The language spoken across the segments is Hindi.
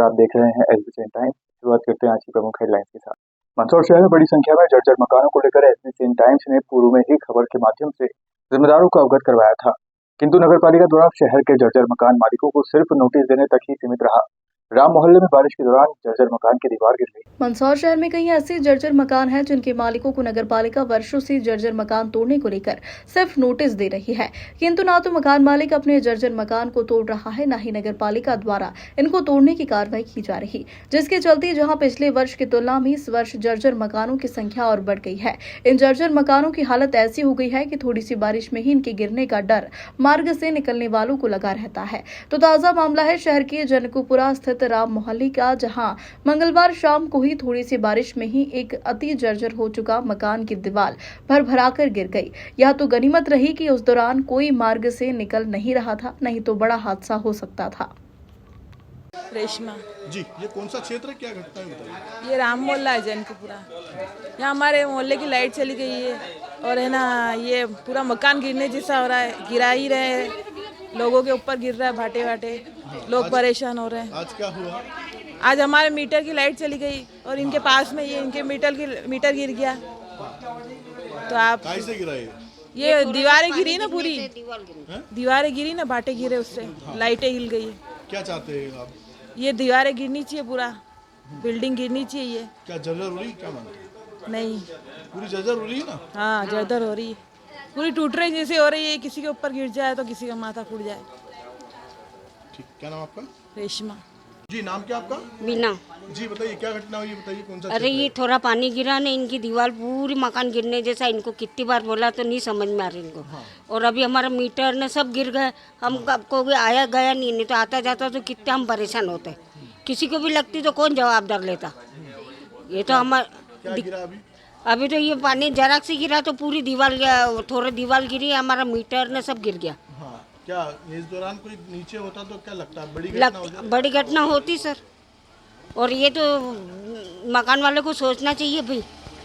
नमस्कार, आप देख रहे हैं एसबीसी टाइम्स। शुरुआत करते हैं आज की प्रमुख हेडलाइंस के साथ। मंदसौर शहर में बड़ी संख्या में जर्जर मकानों को लेकर एसबीसी टाइम्स ने पूर्व में ही खबर के माध्यम से जिम्मेदारों को अवगत करवाया था, किंतु नगर पालिका द्वारा शहर के जर्जर मकान मालिकों को सिर्फ नोटिस देने तक ही सीमित रहा। राम मोहल्ले में बारिश के दौरान जर्जर मकान की दीवार गिर गई। मंदसौर शहर में कई ऐसे जर्जर मकान हैं जिनके मालिकों को नगरपालिका वर्षों से जर्जर मकान तोड़ने को लेकर सिर्फ नोटिस दे रही है, किंतु ना तो मकान मालिक अपने जर्जर मकान को तोड़ रहा है, न ही नगरपालिका द्वारा इनको तोड़ने की कार्रवाई की जा रही, जिसके चलते जहां पिछले वर्ष की तुलना में इस वर्ष जर्जर मकानों की संख्या और बढ़ गई है। इन जर्जर मकानों की हालत ऐसी हो गई है कि थोड़ी सी बारिश में ही इनके गिरने का डर मार्ग से निकलने वालों को लगा रहता है। तो ताजा मामला है शहर के जनकपुरा स्थित राम मोहल्ले का, जहां मंगलवार शाम को ही थोड़ी सी बारिश में ही एक अति जर्जर हो चुका मकान की दीवार भरभराकर गिर गई। यह तो गनीमत रही कि उस दौरान कोई मार्ग से निकल नहीं रहा था, नहीं तो बड़ा हादसा हो सकता था। रेशमा जी, ये कौन सा क्षेत्र है, क्या घटना है बताइए। ये राम मोहल्ला है जनकपुरा। यहाँ हमारे मोहल्ले की लाइट चली गई है और है ना, ये पूरा मकान गिरने जैसा हो रहा है, गिरा ही रहे हैं, लोगों के ऊपर गिर रहा है, भाटे भाटे लोग परेशान हो रहे हैं। आज क्या हुआ? आज हमारे मीटर की लाइट चली गई और इनके पास में ये इनके मीटर गिर गया। तो आप कैसे गिरा ये दीवारें गिरी ना, पूरी दीवारें गिरी ना, भाटे गिरे, उससे लाइटें हिल गई। क्या चाहते हैं आप? ये दीवारें गिरनी चाहिए, पूरा बिल्डिंग गिरनी चाहिए। क्या जर्जर हो रही है, क्या मानते? नहीं, पूरी जर्जर हो रही है ना? हाँ जर्जर हो रही है, पूरी टूट रही जैसे हो रही है, किसी के ऊपर गिर जाए तो किसी का माथा फूट जाए। ठीक, क्या नाम आपका? रेशमा। जी, नाम क्या आपका? मीना। जी बताइए, क्या घटना हुई, बताइए कौन सा अरे ये थोड़ा पानी गिरा ना, इनकी दीवार पूरी मकान गिरने जैसा, इनको कितनी बार बोला तो नहीं समझ में आ रही इनको। और अभी हमारा मीटर ने सब गिर गए, हम को भी आया गया नहीं तो आता जाता तो कितने हम परेशान होते, किसी को भी लगती तो कौन जवाबदार लेता। ये तो हमारा अभी तो ये पानी जरा से गिरा तो पूरी दीवार, थोड़ा दीवार गिरी, हमारा मीटर ने सब गिर गया। क्या इस दौरान कोई नीचे होता तो क्या लगता है, बड़ी घटना होती सर। और ये तो मकान वाले को सोचना चाहिए भाई,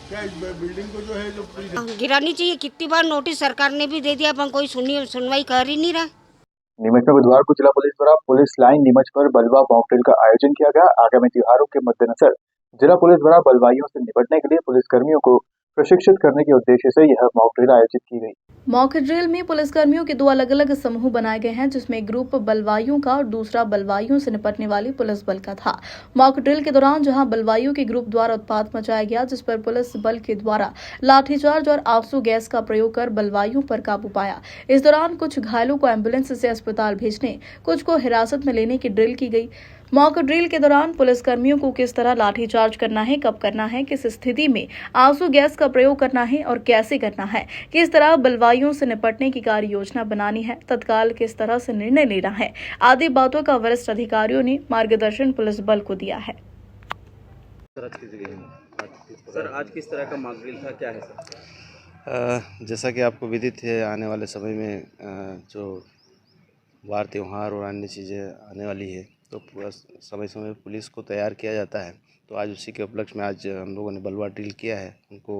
क्या इस बिल्डिंग को जो है जो पूरी गिरानी चाहिए। कितनी बार नोटिस सरकार ने भी दे दिया, पर कोई सुनवाई कर ही नहीं रहा। नीमच में बुधवार को जिला पुलिस द्वारा पुलिस लाइन नीमच पर बलवा मॉकड्रिल का आयोजन किया गया। आगामी त्योहारों के मद्देनजर जिला पुलिस द्वारा बलवाइयों से निपटने के लिए पुलिसकर्मियों को प्रशिक्षित करने के उद्देश्य से यह मॉक ड्रिल आयोजित की गई। मॉक ड्रिल में पुलिसकर्मियों के 2 अलग-अलग समूह बनाए गए हैं, जिसमें एक ग्रुप बलवाइयों का और दूसरा बलवाइयों से निपटने वाली पुलिस बल का था। मॉक ड्रिल के दौरान जहां बलवाइयों के ग्रुप द्वारा उत्पात मचाया गया, जिस पर पुलिस बल के द्वारा लाठीचार्ज और आंसू गैस का प्रयोग कर बलवाइयों पर काबू पाया। इस दौरान कुछ घायलों को एम्बुलेंस से अस्पताल भेजने, कुछ को हिरासत में लेने की ड्रिल की गई। मॉक ड्रिल के दौरान पुलिसकर्मियों को किस तरह लाठीचार्ज करना है, कब करना है, किस स्थिति में आंसू गैस का प्रयोग करना है और कैसे करना है, किस तरह बलवाइयों से निपटने की कार्य योजना बनानी है, तत्काल किस तरह से निर्णय लेना है, आदि बातों का वरिष्ठ अधिकारियों ने मार्गदर्शन पुलिस बल को दिया है। सर, आज किस तरह का मॉक ड्रिल था, क्या है सर? जैसा कि आपको विदित है, आने वाले समय में जो वार त्यौहार और अन्य चीज़ें आने वाली है, तो पूरा समय समय पुलिस को तैयार किया जाता है। तो आज उसी के उपलक्ष्य में आज हम लोगों ने बलवा ड्रिल किया है। उनको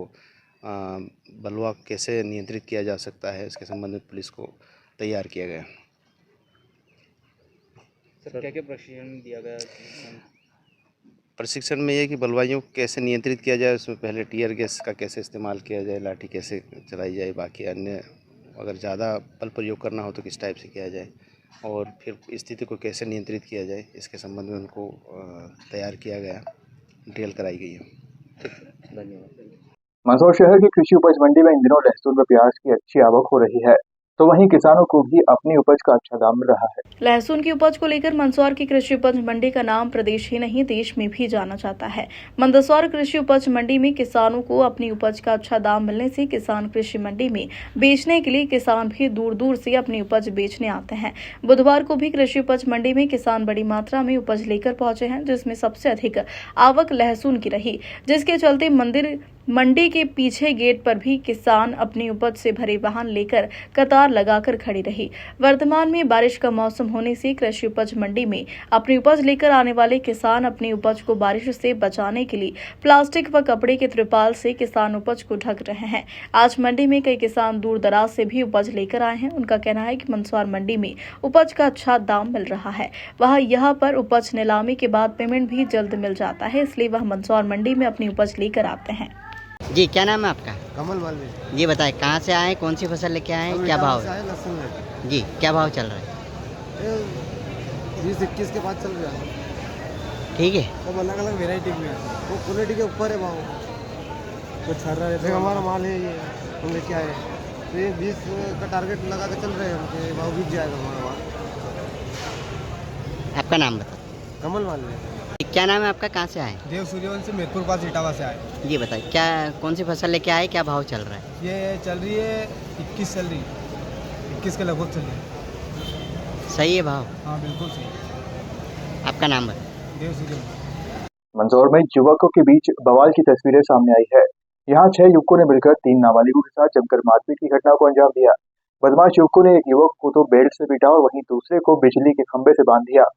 बलवा कैसे नियंत्रित किया जा सकता है, इसके संबंध में पुलिस को तैयार किया गया। सर, क्या क्या प्रशिक्षण दिया गया? प्रशिक्षण में ये कि बलवाइयों को कैसे नियंत्रित किया जाए, उसमें पहले टीयर गैस का कैसे इस्तेमाल किया जाए, लाठी कैसे चलाई जाए, बाकी अन्य अगर ज़्यादा बल प्रयोग करना हो तो किस टाइप से किया जाए, और फिर स्थिति को कैसे नियंत्रित किया जाए, इसके संबंध में उनको तैयार किया गया, ड्रिल कराई गई है। धन्यवाद। मंदसौर शहर की कृषि उपज मंडी में इन दिनों लहसुन व प्याज की अच्छी आवक हो रही है, तो वहीं किसानों को भी अपनी उपज का अच्छा दाम मिल रहा है। लहसुन की उपज को लेकर मंदसौर की कृषि उपज मंडी का नाम प्रदेश ही नहीं देश में भी जाना जाता है। मंदसौर कृषि उपज मंडी में किसानों को अपनी उपज का अच्छा दाम मिलने से किसान कृषि मंडी में बेचने के लिए किसान भी दूर दूर से अपनी उपज बेचने आते हैं। बुधवार को भी कृषि उपज मंडी में किसान बड़ी मात्रा में उपज लेकर पहुंचे हैं, जिसमें सबसे अधिक आवक लहसुन की रही, जिसके चलते मंदिर मंडी के पीछे गेट पर भी किसान अपनी उपज से भरे वाहन लेकर कतार लगाकर खड़ी रही। वर्तमान में बारिश का मौसम होने से कृषि उपज मंडी में अपनी उपज लेकर आने वाले किसान अपनी उपज को बारिश से बचाने के लिए प्लास्टिक व कपड़े के त्रिपाल से किसान उपज को ढक रहे हैं। आज मंडी में कई किसान दूर दराज से भी उपज लेकर आए हैं। उनका कहना है कि मंदसौर मंडी में उपज का अच्छा दाम मिल रहा है। वह यहाँ पर उपज नीलामी के बाद पेमेंट भी जल्द मिल जाता है, इसलिए वह मंदसौर मंडी में अपनी उपज लेकर आते हैं। जी, क्या नाम है आपका? कमल मालवीय। जी बताएं, कहाँ से आए, कौन सी फसल लेके आए हैं, क्या भाव है? जी, क्या भाव चल रहा है? 20-21 के बाद चल रहा है। ठीक है। सब अलग अलग वेराइटी में है, वो क्वालिटी के ऊपर है भाव। तो छर रहा है, हमारा माल है ये, हम लेके आए। तो ये 20 का टारगेट लगा के चल रहे हैं, कि भाव बीत जाएगा हमारा माल। आपका नाम बताओ। कमल मालवीय। क्या नाम है आपका, कहाँ से आए? देव सूर्यवंशी मेदपुर पास इटावा से आए। जी बताइए, क्या कौन सी फसल लेके आए, क्या भाव चल रहा है? ये चल रही है 21 चल रही है, 21 के लगभग चल रही है। सही है भाव? हाँ बिल्कुल सही। आपका नाम बताओ। देव सूर्यवंशी। मंदसौर में युवकों के बीच बवाल की तस्वीरें सामने आई है। यहाँ 6 युवकों ने मिलकर 3 नाबालिगों के साथ जमकर मारपीट की घटना को अंजाम दिया। बदमाश युवकों ने एक युवक को तो बेल्ट से पीटा और वहीं दूसरे को बिजली के खंभे से बांध दिया।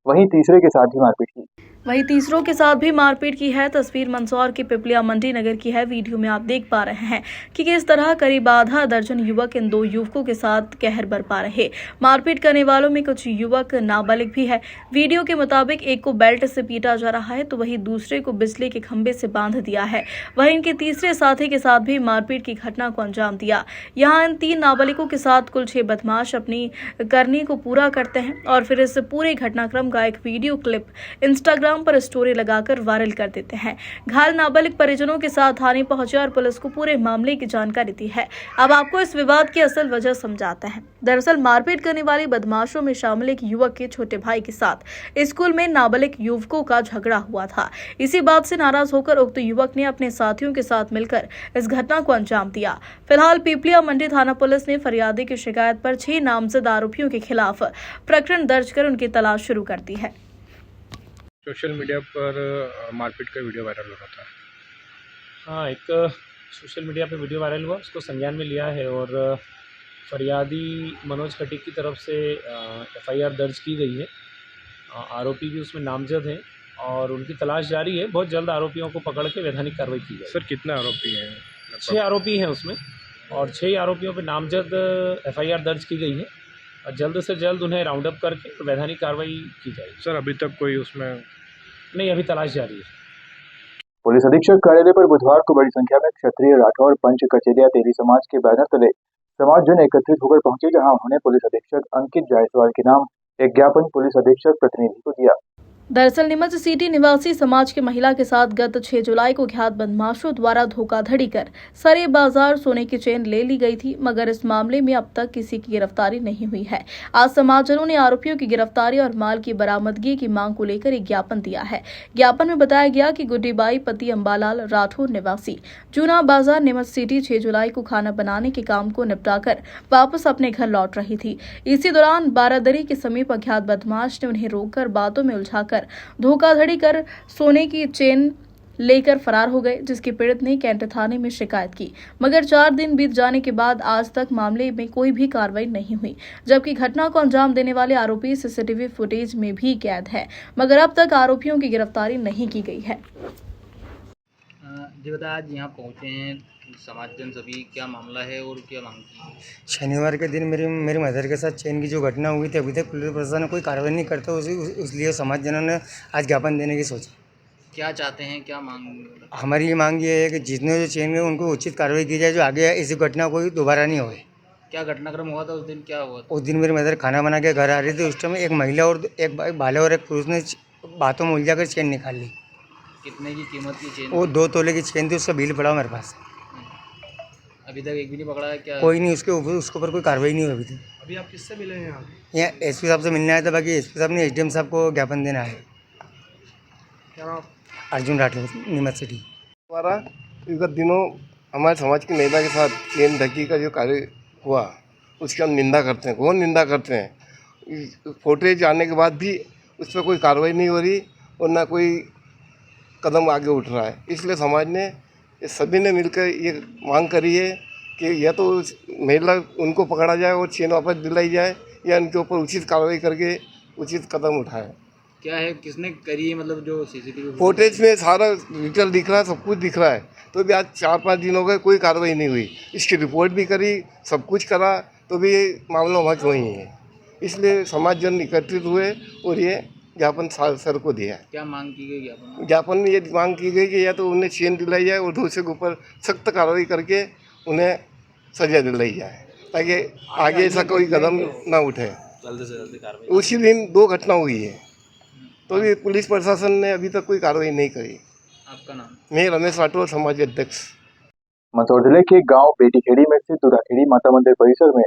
वहीं तीसरे के साथ भी मारपीट की। वहीं तीसरों के साथ भी मारपीट की है। तस्वीर मंदसौर के पिपलिया मंडी नगर की है। वीडियो में आप देख पा रहे हैं कि किस तरह करीब आधा दर्जन युवक इन 2 युवकों के साथ कहर बरपा रहे। मारपीट करने वालों में कुछ युवक नाबालिग भी है। वीडियो के मुताबिक एक को बेल्ट से पीटा जा रहा है तो वहीं दूसरे को बिजली के खंभे से बांध दिया है। वहीं इनके तीसरे साथी के साथ भी मारपीट की घटना को अंजाम दिया। यहाँ इन 3 नाबालिगों के साथ कुल 6 बदमाश अपनी करनी को पूरा करते हैं और फिर इस पूरे घटनाक्रम का एक वीडियो क्लिप इंस्टाग्राम पर स्टोरी लगाकर वायरल कर देते हैं। घायल नाबालिग परिजनों के साथ थाने पहुंचे और पुलिस को पूरे मामले की जानकारी दी है। अब आपको इस विवाद की असल वजह समझाते हैं। दरअसल मारपीट करने वाले बदमाशों में शामिल एक युवक के छोटे भाई के साथ स्कूल में नाबालिग युवकों का झगड़ा हुआ था। इसी बात से नाराज होकर उक्त युवक ने अपने साथियों के साथ मिलकर इस घटना को अंजाम दिया। फिलहाल पिपलिया मंडी थाना पुलिस ने फरियादी की शिकायत पर 6 नामजद आरोपियों के खिलाफ प्रकरण दर्ज कर उनकी तलाश शुरू कर दी है। सोशल मीडिया पर मारपीट का वीडियो वायरल हो रहा था। हाँ, एक सोशल मीडिया पे वीडियो वायरल हुआ, उसको संज्ञान में लिया है और फरियादी मनोज खटीक की तरफ से एफआईआर दर्ज की गई है। आरोपी भी उसमें नामजद हैं और उनकी तलाश जारी है। बहुत जल्द आरोपियों को पकड़ के वैधानिक कार्रवाई की जाएगी। सर, कितने आरोपी हैं? 6 आरोपी हैं उसमें और 6 आरोपियों पर नामजद एफआईआर दर्ज की गई है और जल्द से जल्द उन्हें राउंड अप करके वैधानिक कार्रवाई की जाएगी। सर, अभी तक कोई उसमें नहीं, अभी तलाश जारी है। पुलिस अधीक्षक कार्यालय पर बुधवार को बड़ी संख्या में क्षत्रिय, राठौर, पंच, कचेरिया, तेली समाज के बैनर तले समाजजन एकत्रित होकर पहुंचे, जहां उन्होंने पुलिस अधीक्षक अंकित जायसवाल के नाम एक ज्ञापन पुलिस अधीक्षक प्रतिनिधि को दिया। दरअसल नीमच सिटी निवासी समाज की महिला के साथ गत 6 जुलाई को ज्ञात बदमाशों द्वारा धोखाधड़ी कर सरे बाजार सोने की चेन ले ली गई थी, मगर इस मामले में अब तक किसी की गिरफ्तारी नहीं हुई है। आज समाजजनों ने आरोपियों की गिरफ्तारी और माल की बरामदगी की मांग को लेकर एक ज्ञापन दिया है। ज्ञापन में बताया गया कि गुड्डीबाई पति अंबालाल राठौर निवासी जूना बाजार नीमच सिटी 6 जुलाई को खाना बनाने के काम को निपटाकर वापस अपने घर लौट रही थी। इसी दौरान बारादरी के समीप अज्ञात बदमाश ने उन्हें रोककर बातों में उलझाकर धोखाधड़ी कर सोने की चेन लेकर फरार हो गए, जिसकी पीड़ित ने कैंट थाने में शिकायत की, मगर 4 दिन बीत जाने के बाद आज तक मामले में कोई भी कार्रवाई नहीं हुई। जबकि घटना को अंजाम देने वाले आरोपी सीसीटीवी फुटेज में भी कैद है, मगर अब तक आरोपियों की गिरफ्तारी नहीं की गई है। जी बताया, आज यहाँ पहुँचे हैं समाजजन सभी, क्या मामला है और क्या मांग की? शनिवार के दिन मेरी मदर के साथ चेन की जो घटना हुई थी, अभी तक पुलिस प्रशासन ने कोई कार्रवाई नहीं करता, इसलिए समाजजनों ने आज ज्ञापन देने की सोचा। क्या चाहते हैं, क्या मांग? हमारी ये मांग ये है कि जितने जो चेन है उनको उचित कार्रवाई की जाए, जो आगे ऐसी घटना कोई दोबारा नहीं होए। क्या घटनाक्रम हुआ था उस दिन, क्या हुआ था? उस दिन मेरी मदर खाना बना के घर आ रही थी, उस टाइम एक महिला और एक बाले और एक पुरुष ने बातों में उलझा कर चेन निकाल ली। कितने की कीमत की चेन? वो 2 तोले की चेन थी, उसका बिल पड़ा मेरे पास। अभी तक एक भी नहीं पकड़ा है क्या? कोई नहीं, उसके ऊपर कोई कार्रवाई नहीं हुई अभी तक। अभी आप किससे मिले हैं? यहाँ एसपी साहब से मिलने आया था, बाकी एसपी साहब ने एसडीएम साहब को ज्ञापन देना है। क्या नाम? अर्जुन राठौर, नीमच सिटी। हमारा इस दिनों हमारे समाज की महिला के साथ चेन ढकी का जो कार्य हुआ, उसकी हम निंदा करते हैं। कौन निंदा करते हैं? फुटेज आने के बाद भी उस पर कोई कार्रवाई नहीं हो रही और ना कोई कदम आगे उठ रहा है। इसलिए समाज ने ये सभी ने मिलकर ये मांग करी है कि या तो महिला उनको पकड़ा जाए और चेन वापस दिलाई जाए या उनके ऊपर उचित कार्रवाई करके उचित कदम उठाए। क्या है, किसने करी है, मतलब जो सीसीटीवी फुटेज में सारा डिटेल दिख रहा है, सब कुछ दिख रहा है, तो भी आज 4-5 दिन हो गए कोई कार्रवाई नहीं हुई। इसकी रिपोर्ट भी करी, सब कुछ करा, तो भी ये मामला वहाँ वहीं है। इसलिए समाज जन एकत्रित हुए और ये ज्ञापन सर को दिया। क्या मांग की गई ज्ञापन? ज्ञापन में ये मांग की गई कि या तो उन्हें चेन दिलाई जाए और दोषियों के ऊपर सख्त कार्रवाई करके उन्हें सजा दिलाई जाए, ताकि आगे ऐसा कोई कदम ना उठे। जल्दी से जल्दी कार्रवाई। उसी दिन 2 घटना हुई है, तो भी पुलिस प्रशासन ने अभी तक कोई कार्रवाई नहीं करी। आपका नाम? मैं रमेश राठौर, समाज अध्यक्ष। मंदसौर जिले के गांव बेटीखेड़ी में स्थित दुधाखेड़ी माता मंदिर परिसर में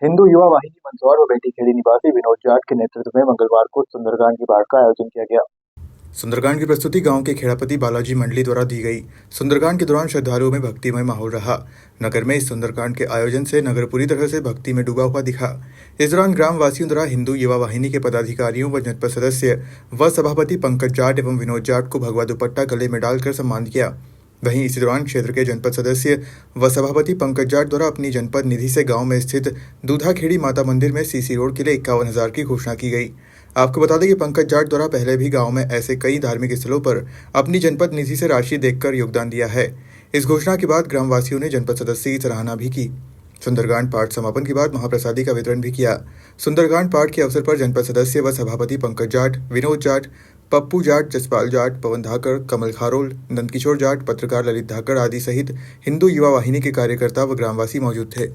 हिंदू युवा वाहिनी मंदसौर व बेटीखेड़ी निवासी विनोद जाट के नेतृत्व में मंगलवार को सुंदरकांड की पाठ का आयोजन किया गया। सुंदरकांड की प्रस्तुति गांव के खेड़ापति बालाजी मंडली द्वारा दी गई। सुंदरकांड के दौरान श्रद्धालुओं में भक्तिमय माहौल रहा। नगर में इस सुंदरकांड के आयोजन से नगर पूरी तरह से भक्ति में डूबा हुआ दिखा। इस दौरान ग्राम वासियों द्वारा हिंदू युवा वाहिनी के पदाधिकारियों व जनपद सदस्य व सभापति पंकज जाट एवं विनोद जाट को भगवा दुपट्टा गले में डालकर सम्मान किया। वहीं इसी दौरान क्षेत्र के जनपद सदस्य व सभापति पंकज जाट द्वारा अपनी जनपद निधि से गांव में स्थित दूधाखेड़ी माता मंदिर में सीसी रोड के लिए 51,000 की घोषणा की गई। आपको बता दें कि पंकज जाट द्वारा पहले भी गांव में ऐसे कई धार्मिक स्थलों पर अपनी जनपद निधि से राशि देकर योगदान दिया है। इस घोषणा के बाद ग्रामवासियों ने जनपद सदस्य की सराहना भी की। सुंदरकांड पाठ समापन के बाद महाप्रसादी का वितरण भी किया। सुंदरकांड पाठ के अवसर पर जनपद सदस्य व सभापति पंकज जाट, विनोद जाट, पप्पू जाट, जसपाल जाट, पवन धाकड़, कमल खारोल, नंदकिशोर जाट, पत्रकार ललित धाकड़ आदि सहित हिंदू युवा वाहिनी के कार्यकर्ता व ग्रामवासी मौजूद थे।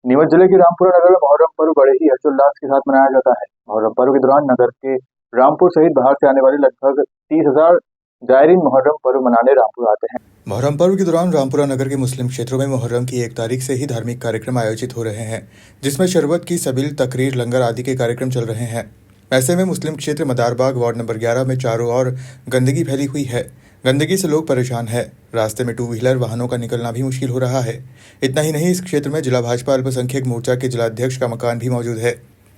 नीमच जिले के रामपुरा नगर में मोहर्रम पर्व बड़े ही हर्षोल्लास के साथ मनाया जाता है। मोहर्रम पर्व के दौरान नगर के रामपुर सहित बाहर से आने वाले लगभग 30,000 जायरीन मोहर्रम पर्व मनाने रामपुर आते हैं। मोहर्रम पर्व के दौरान रामपुरा नगर के मुस्लिम क्षेत्रों में मोहर्रम की 1 तारीख से ही धार्मिक कार्यक्रम आयोजित हो रहे हैं, जिसमें शरबत की सबील, तकरीर, लंगर आदि के कार्यक्रम चल रहे हैं। ऐसे में मुस्लिम क्षेत्र मदारबाग वार्ड नंबर 11 में चारों ओर गंदगी फैली हुई है। गंदगी से लोग परेशान हैं। रास्ते में 2 व्हीलर वाहनों का निकलना भी मुश्किल हो रहा है। इतना ही नहीं, इस क्षेत्र में जिला भाजपा अल्पसंख्यक मोर्चा के जिलाध्यक्ष का मकान भी मौजूद है।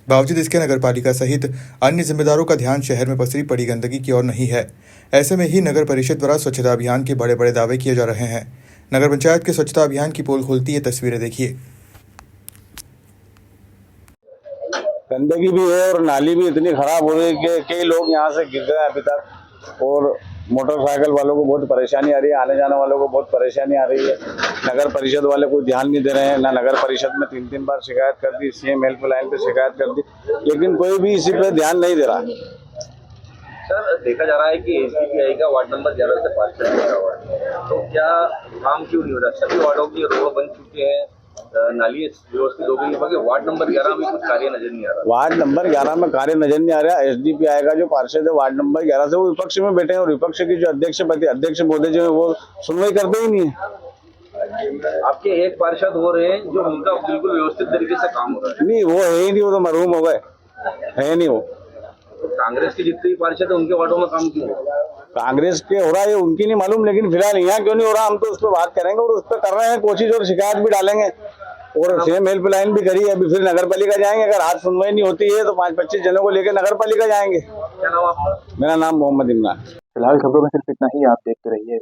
बावजूद इसके नगरपालिका सहित अन्य जिम्मेदारों का ध्यान शहर में पसरी पड़ी गंदगी की ओर नहीं है। ऐसे में ही नगर परिषद द्वारा स्वच्छता अभियान के बड़े बड़े दावे किए जा रहे हैं। नगर पंचायत के स्वच्छता अभियान की पोल खोलती ये तस्वीरें देखिए। गंदगी भी है और नाली भी इतनी खराब हो रही है कि कई लोग यहाँ से गिर गए अभी तक, और मोटरसाइकिल वालों को बहुत परेशानी आ रही है, आने जाने वालों को बहुत परेशानी आ रही है। नगर परिषद वाले कोई ध्यान नहीं दे रहे हैं। ना नगर परिषद में 3-3 बार शिकायत कर दी, सीएम हेल्पलाइन पे शिकायत कर दी, लेकिन कोई भी इसी पे ध्यान नहीं दे रहा। सर, देखा जा रहा है कि एसडीपीआई का वार्ड नंबर 11 से पास किया हुआ है, तो क्या काम क्यों नहीं हो रहा? सभी वार्डों की रोड बन चुके हैं, नाली व्यवस्थित हो गई है, वार्ड नंबर 11 में कुछ कार्य नजर नहीं आ रहा। वार्ड नंबर 11 में कार्य नजर नहीं आ रहा। एसडीपीआई का जो पार्षद है वार्ड नंबर 11 से, वो विपक्ष में बैठे हैं, और विपक्ष की जो अध्यक्ष महोदय जो है वो सुनवाई करते ही नहीं है। आपके एक पार्षद हो रहे हैं जो उनका बिल्कुल व्यवस्थित तरीके से काम हो रहा है। नहीं, वो है ही नहीं, वो तो मरहूम हो गए, है नहीं वो। कांग्रेस के जितने भी पार्षद है उनके वार्डों में काम क्यों हो? कांग्रेस के हो रहा है उनकी नहीं मालूम, लेकिन फिलहाल यहाँ क्यों नहीं हो रहा हम तो उस पर बात करेंगे, और उस पर कर रहे हैं कोशिश, और शिकायत भी डालेंगे, और सीएम हेल्पलाइन भी करी है। अभी फिर नगर पालिका जाएंगे, अगर आज सुनवाई नहीं होती है तो 5-25 जनों को लेकर नगर पालिका जाएंगे। क्या नाम आपका? मेरा नाम मोहम्मद इमरान। फिलहाल खबरों में सिर्फ इतना ही। आप देखते रहिए।